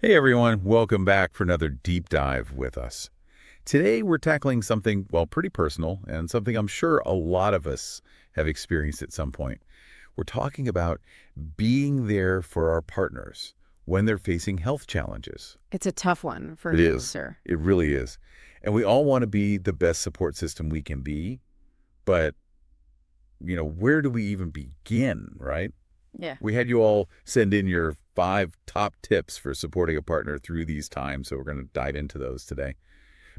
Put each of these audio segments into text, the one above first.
Hey everyone, welcome back for another deep dive with us. Today we're tackling something, well, pretty personal and something I'm sure a lot of us have experienced at some point. We're talking about being there for our partners when they're facing health challenges. It's a tough one It for is. sure. It really is. And we all want to be the best support system we can be, but, where do we even begin, right? Yeah. We had you all send in your 5 top tips for supporting a partner through these times, so we're going to dive into those today.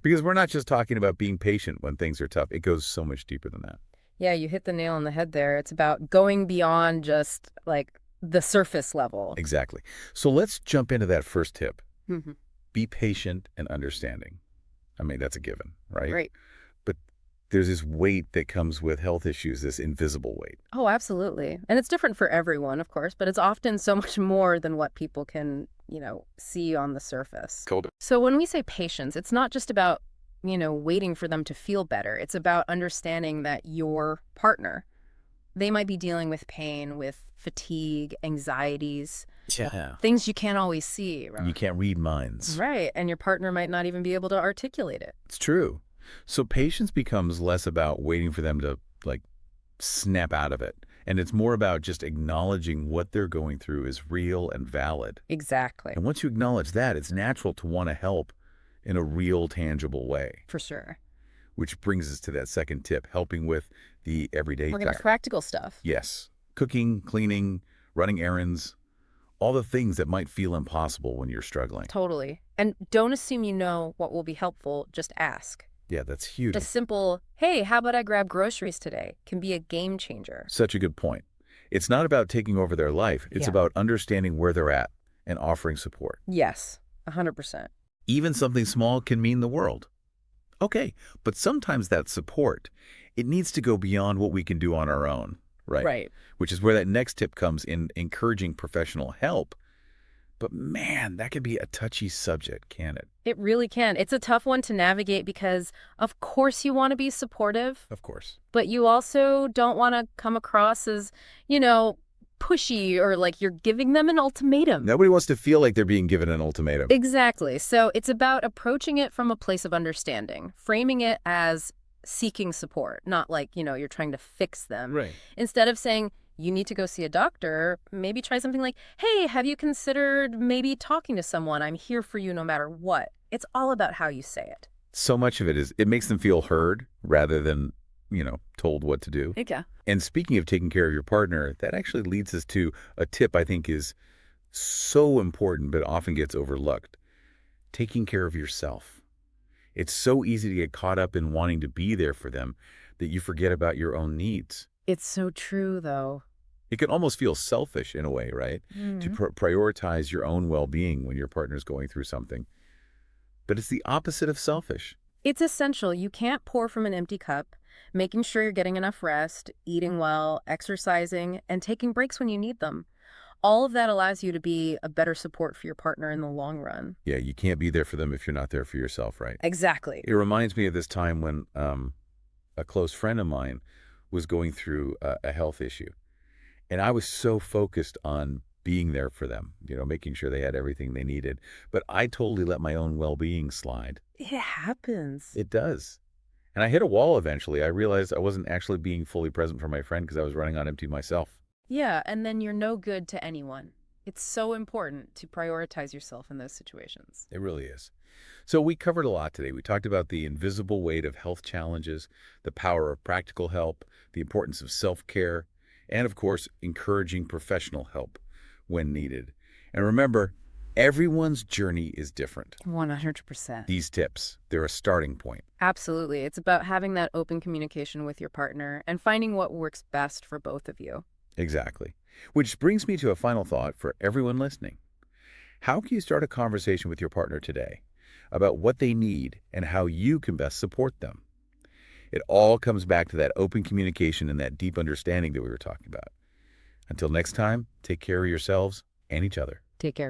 Because we're not just talking about being patient when things are tough. It goes so much deeper than that. Yeah, you hit the nail on the head there. It's about going beyond just like the surface level. Exactly. So let's jump into that first tip. Mhm. Be patient and understanding. I mean, that's a given, right? Right. But there's this weight that comes with health issues, this invisible weight. Oh, absolutely. And it's different for everyone, of course, but it's often so much more than what people can, see on the surface. Cold. So when we say patience, it's not just about, waiting for them to feel better. It's about understanding that your partner, they might be dealing with pain, with fatigue, anxieties, Yeah. things you can't always see. You can't read minds. Right. And your partner might not even be able to articulate it. It's true. So patience becomes less about waiting for them to, snap out of it. And it's more about just acknowledging what they're going through is real and valid. Exactly. And once you acknowledge that, it's natural to want to help in a real, tangible way. For sure. Which brings us to that second tip, helping with the everyday We're going to practical stuff. Yes. Cooking, cleaning, running errands, all the things that might feel impossible when you're struggling. Totally. And don't assume you know what will be helpful. Just ask. Yeah, that's huge. A simple, hey, how about I grab groceries today, can be a game changer. Such a good point. It's not about taking over their life. It's Yeah. about understanding where they're at and offering support. Yes, 100%. Even something small can mean the world. Okay, but sometimes that support, it needs to go beyond what we can do on our own, right? Right. Which is where that next tip comes in, encouraging professional help. But man, that can be a touchy subject, can it? It really can. It's a tough one to navigate because, of course, you want to be supportive, Of course. but you also don't want to come across as, pushy or like you're giving them an ultimatum. Nobody wants to feel like they're being given an ultimatum. Exactly. So it's about approaching it from a place of understanding, framing it as seeking support, not like, you're trying to fix them. Right. Instead of saying, you need to go see a doctor, maybe try something like, hey, have you considered maybe talking to someone? I'm here for you no matter what. It's all about how you say it. So much of it is, it makes them feel heard rather than, told what to do. Yeah. And speaking of taking care of your partner, that actually leads us to a tip I think is so important but often gets overlooked. Taking care of yourself. It's so easy to get caught up in wanting to be there for them that you forget about your own needs. It's so true, though. It can almost feel selfish in a way, right? To prioritize your own well-being when your partner's going through something. But it's the opposite of selfish. It's essential. You can't pour from an empty cup. Making sure you're getting enough rest, eating well, exercising, and taking breaks when you need them. All of that allows you to be a better support for your partner in the long run. Yeah, you can't be there for them if you're not there for yourself, right? Exactly. It reminds me of this time when a close friend of mine was going through a health issue. And I was so focused on being there for them, making sure they had everything they needed. But I totally let my own well-being slide. It happens. It does. And I hit a wall eventually. I realized I wasn't actually being fully present for my friend because I was running on empty myself. Yeah, and then you're no good to anyone. It's so important to prioritize yourself in those situations. It really is. So we covered a lot today. We talked about the invisible weight of health challenges, the power of practical help, the importance of self-care, and of course, encouraging professional help when needed. And remember, everyone's journey is different. 100%. These tips, they're a starting point. Absolutely. It's about having that open communication with your partner and finding what works best for both of you. Exactly. Which brings me to a final thought for everyone listening. How can you start a conversation with your partner today about what they need and how you can best support them? It all comes back to that open communication and that deep understanding that we were talking about. Until next time, take care of yourselves and each other. Take care.